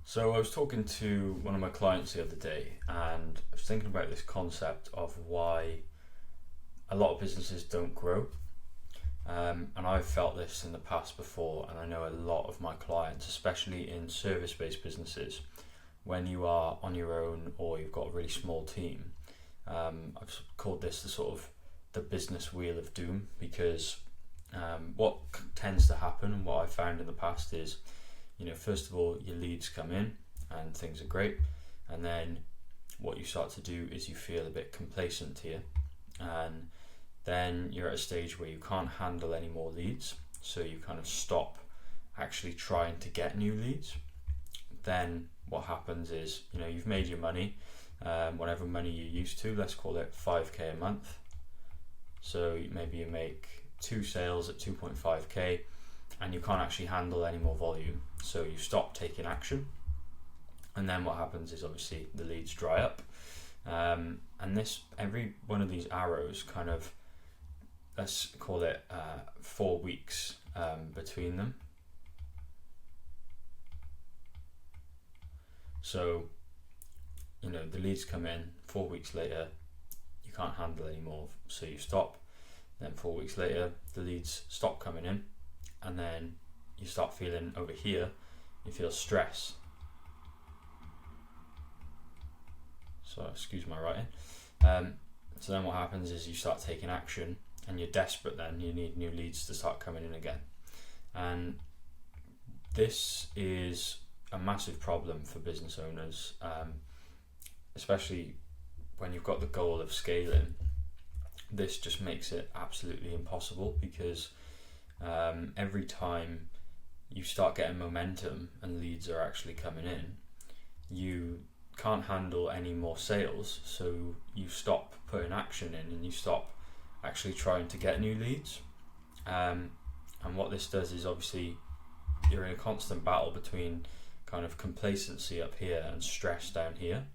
So I was talking to one of my clients the other day, and I was thinking about this concept of why a lot of businesses don't grow. And I've felt this in the past before, and I know a lot of my clients, especially in service-based businesses, when you are on your own or you've got a really small team. I've called this the sort of the business wheel of doom, because what tends to happen, and what I've found in the past is, first of all, your leads come in and things are great, and then what you start to do is you feel a bit complacent here, and then you're at a stage where you can't handle any more leads, so you kind of stop actually trying to get new leads. Then what happens is, you've made your money, whatever money you're used to, let's call it 5k a month. So maybe you make 2 sales at 2.5k, and you can't actually handle any more volume, so you stop taking action. And then what happens is, obviously, the leads dry up, and every one of these arrows kind of, let's call it 4 weeks between them. So the leads come in, 4 weeks later you can't handle anymore, so you stop. Then 4 weeks later the leads stop coming in, and then you start feeling over here, you feel stress. So excuse my writing. So then what happens is you start taking action, and you're desperate. Then you need new leads to start coming in again, and this is a massive problem for business owners, especially when you've got the goal of scaling. This just makes it absolutely impossible, because every time you start getting momentum and leads are actually coming in, you can't handle any more sales, so you stop putting action in and you stop actually trying to get new leads. And what this does is, obviously, you're in a constant battle between kind of complacency up here and stress down here.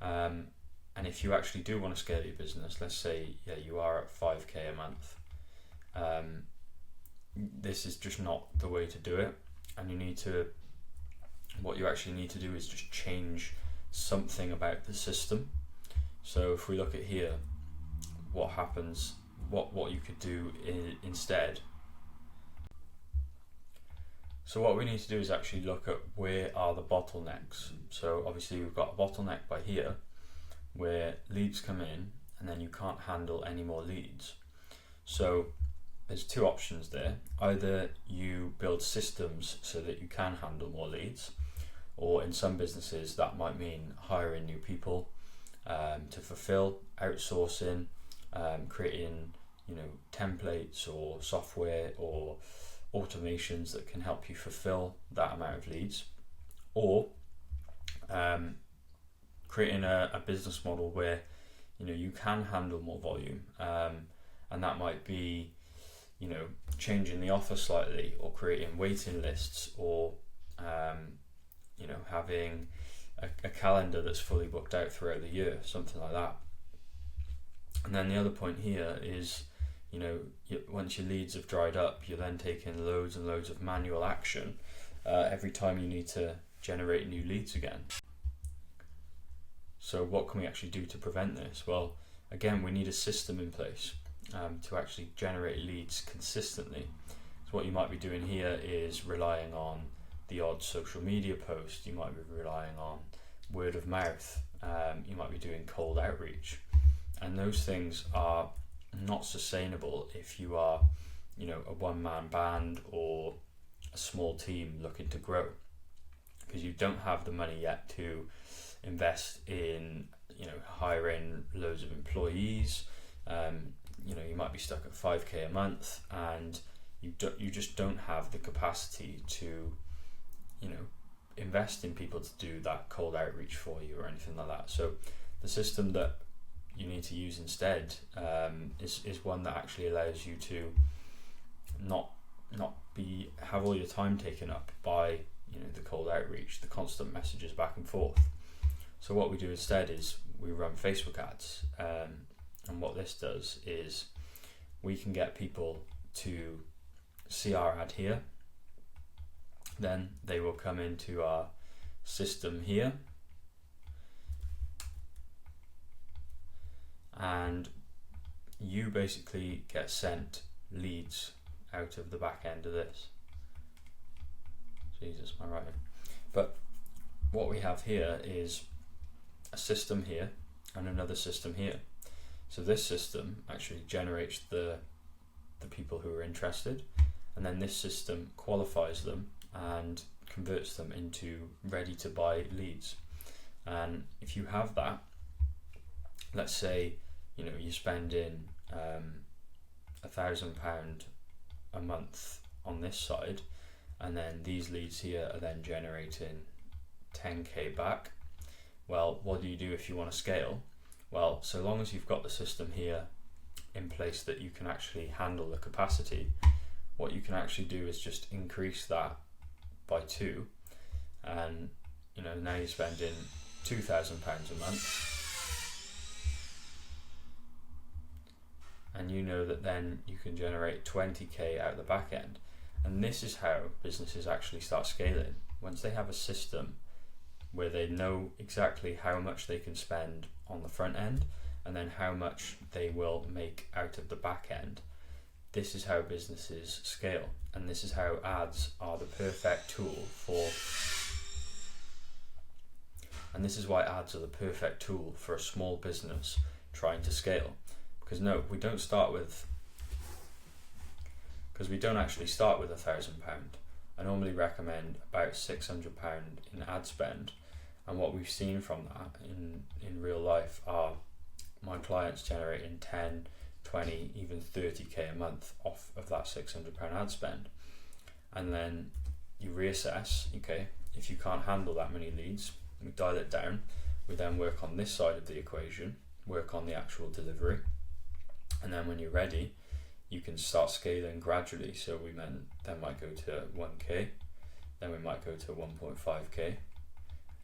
And if you actually do want to scale your business, let's say you are at 5k a month, this is just not the way to do it. And what you actually need to do is just change something about the system. So if we look at here, what happens, what you could do instead. So what we need to do is actually look at where are the bottlenecks. So obviously we've got a bottleneck by here, where leads come in and then you can't handle any more leads. So there's 2 options there. Either you build systems so that you can handle more leads, or in some businesses that might mean hiring new people to fulfill, outsourcing, creating templates or software or automations that can help you fulfill that amount of leads, or creating a business model where you can handle more volume, and that might be changing the offer slightly, or creating waiting lists, or having a calendar that's fully booked out throughout the year, something like that. And then the other point here is, once your leads have dried up, you're then taking loads and loads of manual action every time you need to generate new leads again. So what can we actually do to prevent this? Well, again, we need a system in place to actually generate leads consistently. So what you might be doing here is relying on the odd social media post, you might be relying on word of mouth, you might be doing cold outreach, and those things are not sustainable if you are a one-man band or a small team looking to grow, because you don't have the money yet to invest in hiring loads of employees. You might be stuck at 5k a month, and you just don't have the capacity to invest in people to do that cold outreach for you or anything like that. So the system that you need to use instead is one that actually allows you to not have all your time taken up by the cold outreach, the constant messages back and forth. So what we do instead is we run Facebook ads, and what this does is we can get people to see our ad here, then they will come into our system here, and you basically get sent leads out of the back end of this. Jesus, my writing. But what we have here is a system here and another system here. So this system actually generates the people who are interested, and then this system qualifies them and converts them into ready to buy leads. And if you have that, let's say you're spending £1,000 a month on this side, and then these leads here are then generating 10k back. Well, what do you do if you want to scale? Well, so long as you've got the system here in place that you can actually handle the capacity, what you can actually do is just increase that by 2, and now you're spending £2,000 a month, and you know that then you can generate 20k out the back end. And this is how businesses actually start scaling. Once they have a system where they know exactly how much they can spend on the front end and then how much they will make out of the back end, this is how businesses scale. And this is how ads are the perfect tool for, and this is why ads are the perfect tool for a small business trying to scale. Because no, we don't actually start with £1,000. I normally recommend about £600 in ad spend, and what we've seen from that in real life are my clients generating 10, 20, even 30k a month off of that £600 ad spend. And then you reassess, okay, if you can't handle that many leads, we dial it down. We then work on this side of the equation, work on the actual delivery, and then when you're ready, you can start scaling gradually. So we then might go to 1k, then we might go to 1.5k,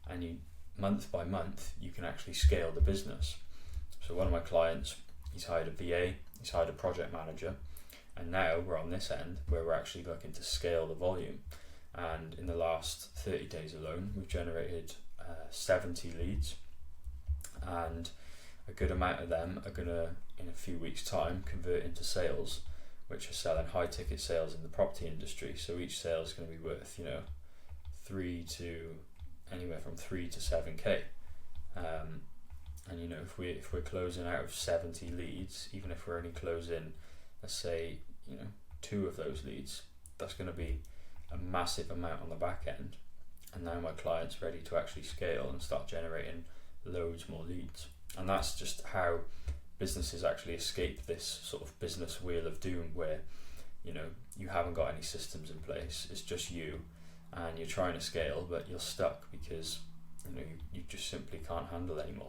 and you month by month you can actually scale the business. So one of my clients, he's hired a VA, he's hired a project manager, and now we're on this end where we're actually looking to scale the volume. And in the last 30 days alone, we've generated 70 leads, and a good amount of them are going to, in a few weeks' time, convert into sales, which are selling high ticket sales in the property industry. So each sale is going to be worth, anywhere from 3 to 7k. And if we're closing out of 70 leads, even if we're only closing, let's say, 2 of those leads, that's going to be a massive amount on the back end. And now my client's ready to actually scale and start generating loads more leads. And that's just how businesses actually escape this sort of business wheel of doom where you haven't got any systems in place, it's just you, and you're trying to scale but you're stuck because you just simply can't handle anymore.